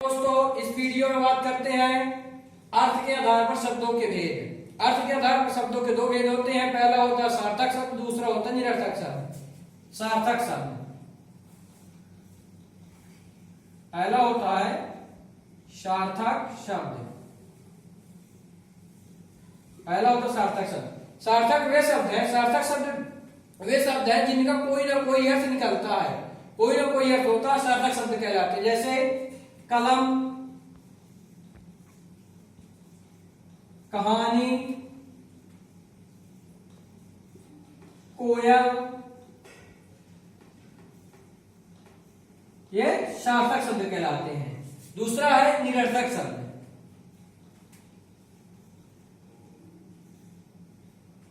दोस्तों इस वीडियो में बात करते हैं अर्थ के आधार पर शब्दों के भेद। अर्थ के आधार पर शब्दों के दो भेद होते हैं, पहला होता है सार्थक शब्द, दूसरा होता है निरर्थक शब्द। सार्थक शब्द पहला होता है सार्थक शब्द, पहला होता है सार्थक शब्द। सार्थक वे शब्द है, सार्थक शब्द वे शब्द है जिनका कोई ना कोई अर्थ निकलता है, कोई ना कोई अर्थ होता है, सार्थक शब्द कहलाते हैं। जैसे कलम, कहानी, कोयल, ये सार्थक शब्द कहलाते हैं। दूसरा है निरर्थक शब्द।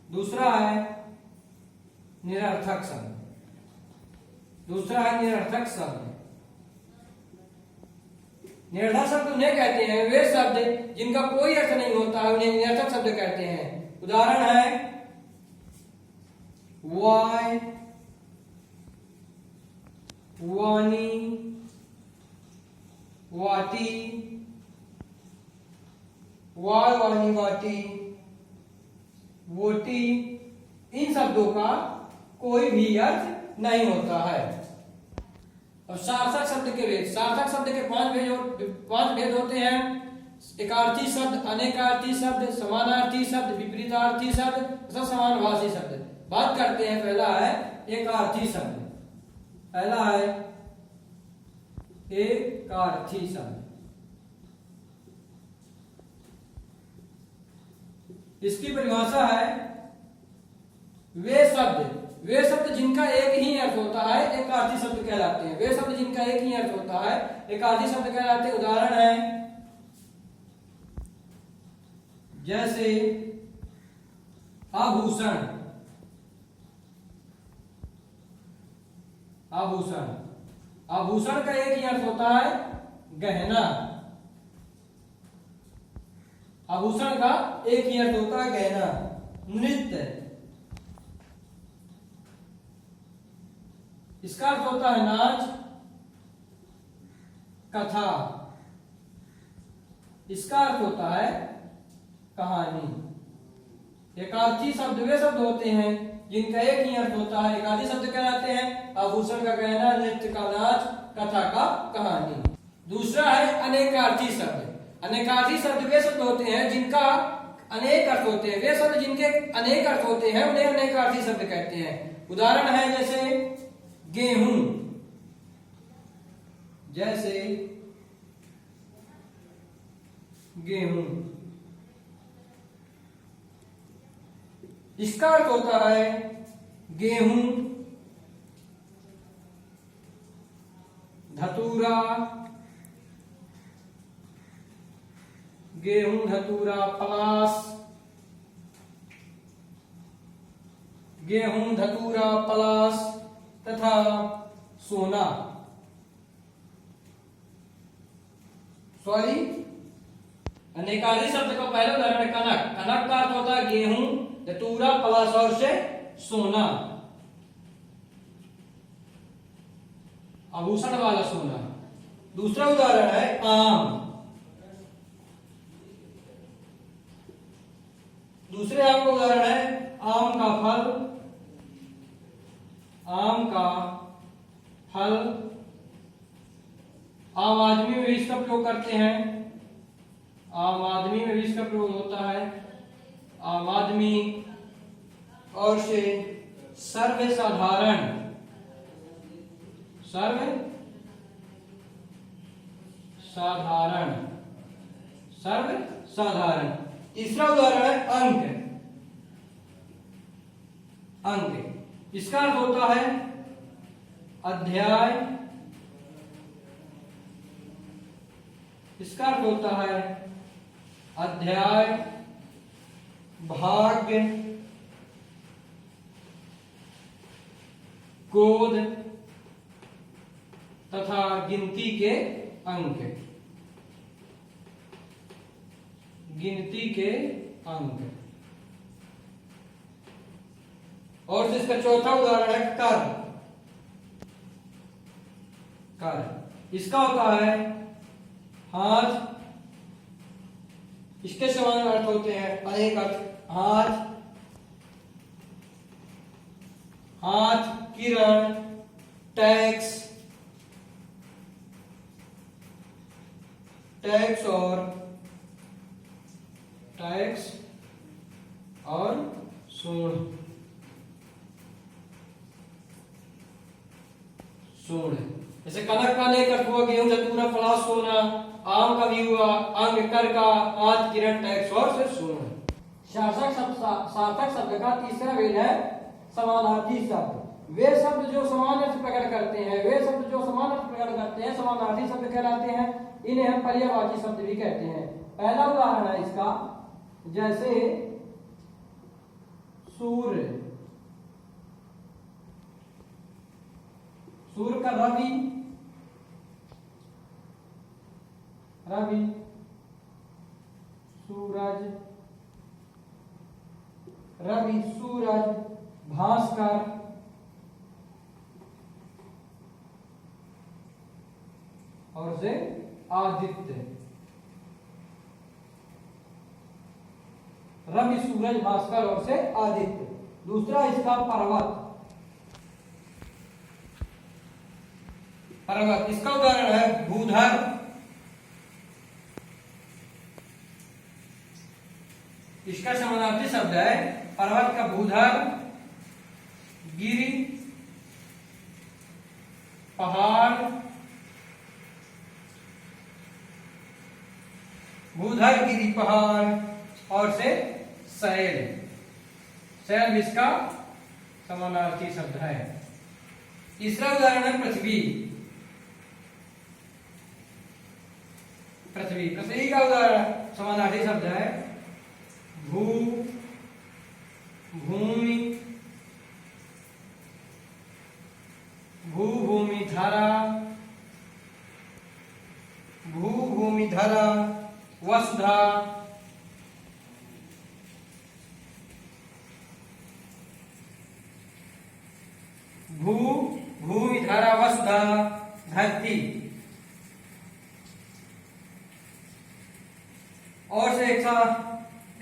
दूसरा है निरर्थक शब्द। दूसरा है निरर्थक शब्द। निरर्थक शब्द उन्हें कहते हैं वे शब्द जिनका कोई अर्थ नहीं होता है, उन्हें निरर्थक शब्द कहते हैं। उदाहरण है वाय, वानी, वाटी, वाय, वानी, वाटी, वोटी। इन शब्दों का कोई भी अर्थ नहीं होता है। और सार्थक शब्द के भेद, सार्थक शब्द के पांच भेद होते हैं। एकार्थी शब्द, अनेकार्थी शब्द, समानार्थी शब्द, विपरीतार्थी शब्द तथा समानभाषी शब्द। बात करते हैं, पहला है एकार्थी शब्द। पहला है एकार्थी शब्द। इसकी परिभाषा है वे शब्द जिनका एक ही अर्थ होता है एकार्थी शब्द कहलाते हैं। वे शब्द जिनका एक ही अर्थ होता है एकार्थी शब्द कहलाते हैं। उदाहरण है जैसे आभूषण, आभूषण, आभूषण का एक ही अर्थ होता है गहना। आभूषण का एक ही अर्थ होता है गहना। नृत्य, इसका अर्थ होता है नाच। कथा, इसका अर्थ होता है कहानी। एकार्थी शब्द वे शब्द होते हैं जिनका एक ही अर्थ होता है, एकार्थी शब्द कहलाते हैं। आभूषण का गहना, नृत्य का नाच, कथा का कहानी। दूसरा है अनेकार्थी शब्द। अनेकार्थी शब्द वे शब्द होते हैं जिनका अनेक अर्थ होते हैं। वे शब्द जिनके अनेक अर्थ होते हैं उन्हें अनेकार्थी शब्द कहते हैं। उदाहरण है जैसे गेहूं, जैसे गेहूं, इसका अर्थ होता है गेहूं, धतूरा, गेहूं, धतूरा, पलाश, गेहूं, धतूरा, पलाश तथा सोना। सॉरी, अनेकार्थी शब्द का पहला उदाहरण है कनक। कनक का अर्थ होता है गेहूं, धतूरा, पलाश और से सोना, आभूषण वाला सोना। दूसरा उदाहरण है आम। दूसरे आम का उदाहरण है आम का फल, आम का फल। आम आदमी में भी इसका प्रयोग करते हैं। आम आदमी में भी इसका प्रयोग होता है। आम आदमी और से सर्वसाधारण, सर्वसाधारण, सर्वसाधारण। तीसरा उदाहरण है अंक। अंक, इसका अर्थ होता है अध्याय, इसका अर्थ होता है अध्याय, भाग्य, गोद तथा गिनती के अंक, गिनती के अंक। और इसका चौथा उदाहरण है कर। कर इसका होता है हाथ, इसके समान अर्थ होते हैं अनेक अर्थ। हाथ, हाथ, किरण, टैक्स, टैक्स और सूंड, सूंड। जैसे कनक का अनेक अर्थ हुआ, गेहूं, जतूरा, फला, सोना। आम का भी हुआ, अंग, कर का, हाथ, किरण, टैक्स और फिर सूंड। सार्थक शब्द का तीसरा भेद है समानार्थी शब्द। वे शब्द जो समान अर्थ प्रकट करते हैं समानार्थी शब्द कहलाते हैं। इन्हें हम पर्यायवाची शब्द भी कहते हैं। पहला उदाहरण है इसका, जैसे सूर्य, सूर्य का रवि, सूरज, रवि, सूरज, भास्कर, और से आदित्य। रवि, सूरज, भास्कर और से आदित्य। दूसरा इसका पर्वत, पर्वत। इसका उदाहरण है भूधर, इसका समानार्थी शब्द है पर्वत का भूधर, गिरि, पहाड़, भूधर, गिरि, पहाड़ और से शैल। शैल इसका समानार्थी शब्द है। तीसरा उदाहरण है पृथ्वी, पृथ्वी का उदाहरण समानार्थी शब्द है भू, भूमि, भू, भूमि, धरा, भू, भूमि, धरा, वसुधा, भू, भूमि, धरा, वसुधा, धरती। और से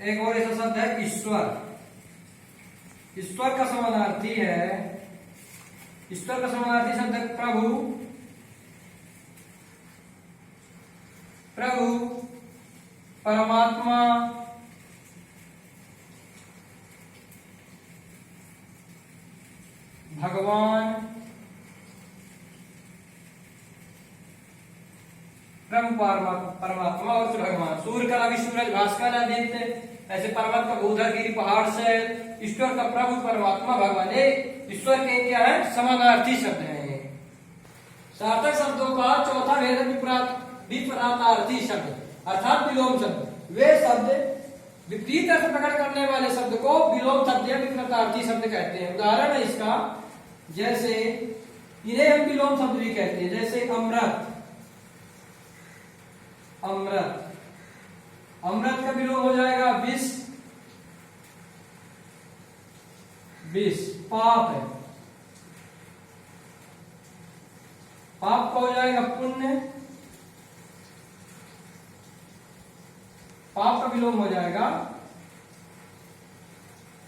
एक और ऐसा शब्द है ईश्वर। ईश्वर का समानार्थी है, ईश्वर का समानार्थी शब्द है प्रभु, प्रभु, परमात्मा, भगवान, प्रभु, परमात्मा और भगवान। सूर्य का रवि, सूरज, भास्कर, आदित्य। ऐसे पर्वत का भूधर, गिरि, पहाड़, शैल। ईश्वर का प्रभु, परमात्मा, भगवान। ये ईश्वर के क्या है? समानार्थी शब्द है। सार्थक शब्दों का चौथा भेद है विपरीतार्थी शब्द, अर्थात विलोम शब्द। वे शब्द विपरीत अर्थ प्रकट करने वाले शब्द को विलोम शब्द या विपरीतार्थी शब्द कहते हैं। उदाहरण है इसका, जैसे इन्हें हम विलोम शब्द भी कहते हैं। जैसे अमृत, अमृत, अमृत का विलोम हो जाएगा विष, विष। पाप है, पाप का हो जाएगा पुण्य, पाप का विलोम हो जाएगा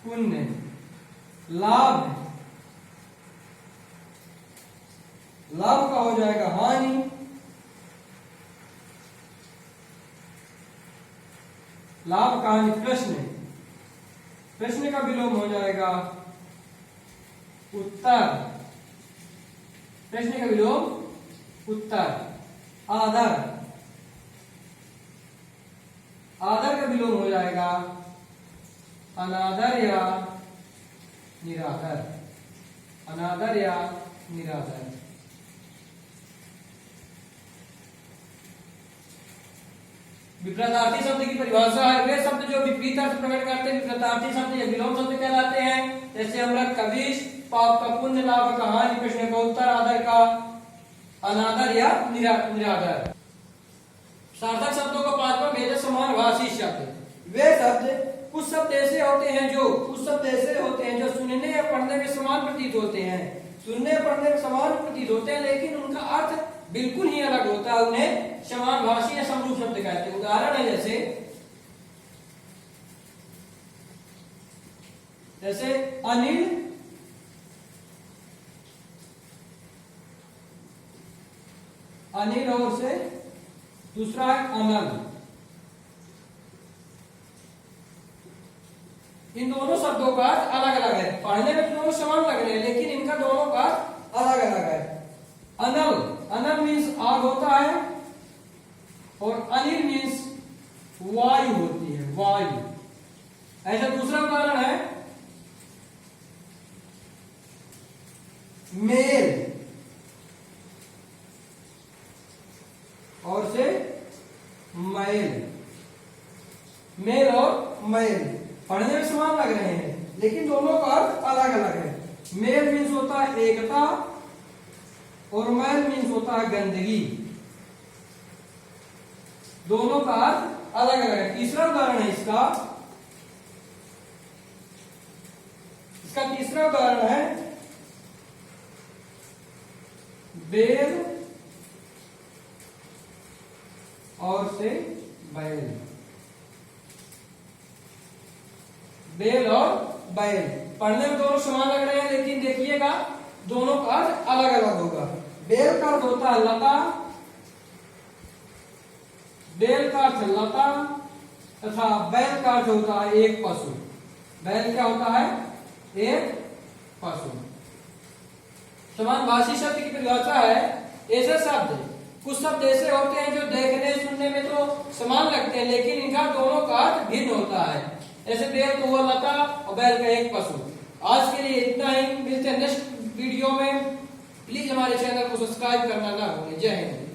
पुण्य। लाभ, लाभ का हो जाएगा हानि, लाभ का हानि। प्रश्न, प्रश्न का विलोम हो जाएगा उत्तर, प्रश्न का विलोम उत्तर। आदर, आदर का विलोम हो जाएगा अनादर या निरादर, अनादर या निरादर। विपरीतार्थी शब्द की परिभाषा है, वे शब्द जो विपरीत अर्थ प्रकट करते हैं विपरीतार्थी शब्द या विलोम शब्द कहलाते हैं। जैसे अमृत का विष, पाप का पुण्य, लाभ का हानि, प्रश्न का उत्तर, आदर का अनादर या निरादर। सार्थक शब्दों का पांचवा भेद है समानभाषी शब्द। वे शब्द कुछ शब्द ऐसे होते हैं जो सुनने या पढ़ने में समान प्रतीत होते हैं, सुनने या पढ़ने में समान प्रतीत होते हैं, लेकिन उनका अर्थ बिल्कुल ही अलग होता है। उन्हें समानभाषी या कहते हैं। उदाहरण है जैसे अनिल अनिल और से दूसरा है अनल। इन दोनों शब्दों का अर्थ अलग अलग है। पढ़ने में दोनों समान लग रहे हैं लेकिन इनका दोनों का अर्थ अलग अलग है। अनल, अनल मीन्स आग होता है और अनिल मीन्स वायु होती है, वायु। ऐसा दूसरा उदाहरण है मेल और से मैल। मेल और मैल पढ़ने में समान लग रहे हैं लेकिन दोनों का अर्थ अलग अलग है। मेल मीन्स होता है एकता और मैल मीन्स होता है गंदगी। दोनों का अर्थ अलग अलग है। तीसरा उदाहरण है इसका तीसरा उदाहरण है बेल और से बैल। बेल और बैल पढ़ने में दोनों समान लग रहे हैं लेकिन देखिएगा दोनों का अर्थ अलग अलग होगा। बेल का अर्थ होता है लता, बेल का अर्थ लता तथा बैल का अर्थ होता है एक पशु। बैल क्या होता है? एक पशु। समानभाषी शब्द की परिभाषा है ऐसे शब्द, कुछ शब्द ऐसे होते हैं जो देखने सुनने में तो समान लगते हैं लेकिन इनका दोनों का अर्थ भिन्न होता है। ऐसे बेल तो हुआ लता और बैल का एक पशु। आज के लिए इतना ही, मिलते हैं नेक्स्ट वीडियो में। प्लीज हमारे चैनल को सब्सक्राइब करना ना भूलें। जय हिंद।